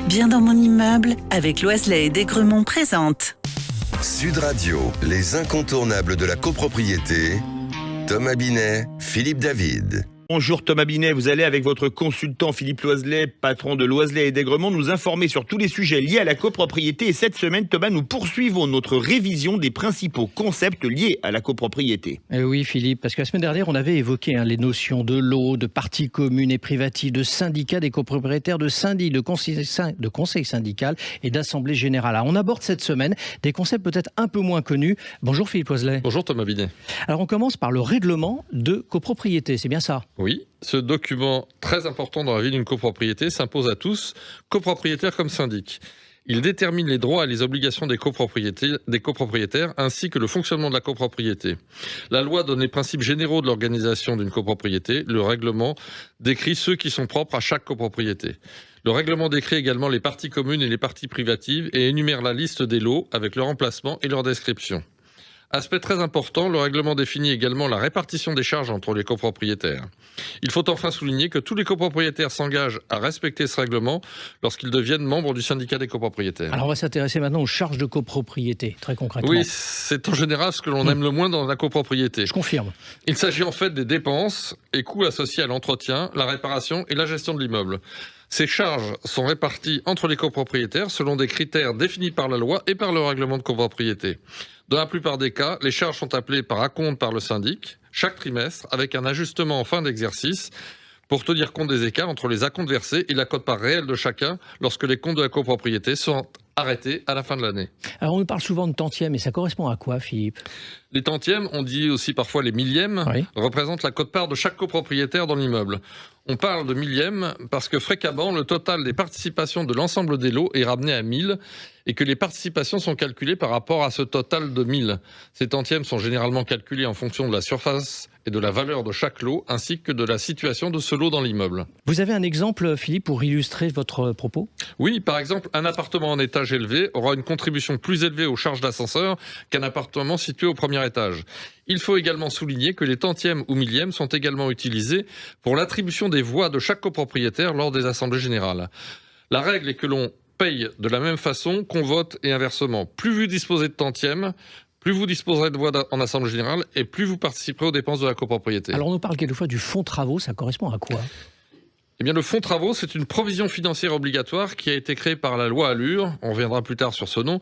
Bien dans mon immeuble, avec Loiselet et Desgremont présente. Sud Radio, les incontournables de la copropriété. Thomas Binet, Philippe David. Bonjour Thomas Binet, vous allez avec votre consultant Philippe Loiselet, patron de Loiselet et Desgremont, nous informer sur tous les sujets liés à la copropriété. Et cette semaine, Thomas, nous poursuivons notre révision des principaux concepts liés à la copropriété. Oui Philippe, parce que la semaine dernière, on avait évoqué les notions de lot, de parties communes et privatives, de syndicats des copropriétaires, de syndic, de conseil syndical et d'assemblée générale. Alors, on aborde cette semaine des concepts peut-être un peu moins connus. Bonjour Philippe Loiselet. Bonjour Thomas Binet. Alors on commence par le règlement de copropriété, c'est bien ça ? Oui, ce document très important dans la vie d'une copropriété s'impose à tous, copropriétaires comme syndics. Il détermine les droits et les obligations des copropriétaires ainsi que le fonctionnement de la copropriété. La loi donne les principes généraux de l'organisation d'une copropriété. Le règlement décrit ceux qui sont propres à chaque copropriété. Le règlement décrit également les parties communes et les parties privatives et énumère la liste des lots avec leur emplacement et leur description. Aspect très important, le règlement définit également la répartition des charges entre les copropriétaires. Il faut enfin souligner que tous les copropriétaires s'engagent à respecter ce règlement lorsqu'ils deviennent membres du syndicat des copropriétaires. Alors on va s'intéresser maintenant aux charges de copropriété, très concrètement. Oui, c'est en général ce que l'on aime le moins dans la copropriété. Je confirme. Il s'agit en fait des dépenses et coûts associés à l'entretien, la réparation et la gestion de l'immeuble. Ces charges sont réparties entre les copropriétaires selon des critères définis par la loi et par le règlement de copropriété. Dans la plupart des cas, les charges sont appelées par acompte par le syndic, chaque trimestre, avec un ajustement en fin d'exercice pour tenir compte des écarts entre les acomptes versés et la quote-part réelle de chacun lorsque les comptes de la copropriété sont arrêtés à la fin de l'année. Alors on nous parle souvent de tantièmes, mais ça correspond à quoi Philippe ? Les tantièmes, on dit aussi parfois les millièmes, oui, représentent la quote-part de chaque copropriétaire dans l'immeuble. On parle de millièmes parce que fréquemment, le total des participations de l'ensemble des lots est ramené à 1000 et que les participations sont calculées par rapport à ce total de 1000. Ces tantièmes sont généralement calculés en fonction de la surface et de la valeur de chaque lot, ainsi que de la situation de ce lot dans l'immeuble. Vous avez un exemple, Philippe, pour illustrer votre propos ? Oui, par exemple, un appartement en étage élevé aura une contribution plus élevée aux charges d'ascenseur qu'un appartement situé au premier étage. Il faut également souligner que les tantièmes ou millièmes sont également utilisés pour l'attribution des voix de chaque copropriétaire lors des assemblées générales. La règle est que l'on paye de la même façon qu'on vote et inversement. Plus vous disposez de tantièmes, plus vous disposerez de voix en assemblée générale et plus vous participerez aux dépenses de la copropriété. Alors on nous parle quelquefois du fonds travaux, ça correspond à quoi ? Eh bien, le fonds travaux, c'est une provision financière obligatoire qui a été créée par la loi Allure, on reviendra plus tard sur ce nom,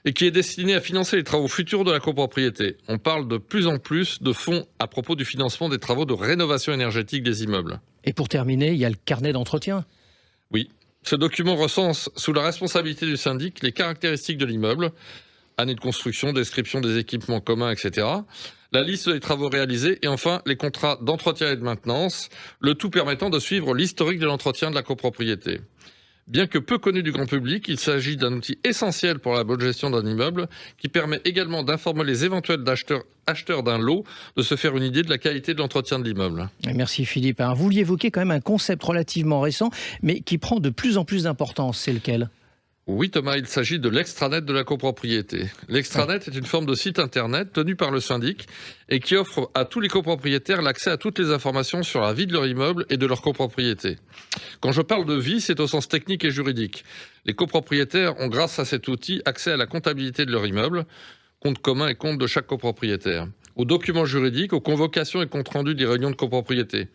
et qui est destinée à financer les travaux futurs de la copropriété. On parle de plus en plus de fonds à propos du financement des travaux de rénovation énergétique des immeubles. Et pour terminer, il y a le carnet d'entretien. Oui. Ce document recense sous la responsabilité du syndic les caractéristiques de l'immeuble, année de construction, description des équipements communs, etc., la liste des travaux réalisés et enfin les contrats d'entretien et de maintenance, le tout permettant de suivre l'historique de l'entretien de la copropriété. Bien que peu connu du grand public, il s'agit d'un outil essentiel pour la bonne gestion d'un immeuble qui permet également d'informer les éventuels acheteurs d'un lot de se faire une idée de la qualité de l'entretien de l'immeuble. Merci Philippe. Vous vouliez évoquer quand même un concept relativement récent, mais qui prend de plus en plus d'importance. C'est lequel ? Oui Thomas, il s'agit de l'extranet de la copropriété. L'extranet est une forme de site internet tenu par le syndic et qui offre à tous les copropriétaires l'accès à toutes les informations sur la vie de leur immeuble et de leur copropriété. Quand je parle de vie, c'est au sens technique et juridique. Les copropriétaires ont grâce à cet outil accès à la comptabilité de leur immeuble, compte commun et compte de chaque copropriétaire, aux documents juridiques, aux convocations et comptes rendus des réunions de copropriété.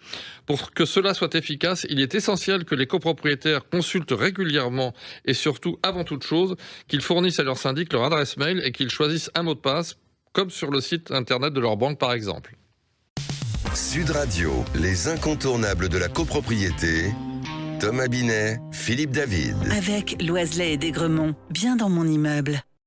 Pour que cela soit efficace, il est essentiel que les copropriétaires consultent régulièrement et surtout, avant toute chose, qu'ils fournissent à leur syndic leur adresse mail et qu'ils choisissent un mot de passe, comme sur le site internet de leur banque par exemple. Sud Radio, les incontournables de la copropriété. Thomas Binet, Philippe David. Avec Loiselet et Desgremont, bien dans mon immeuble.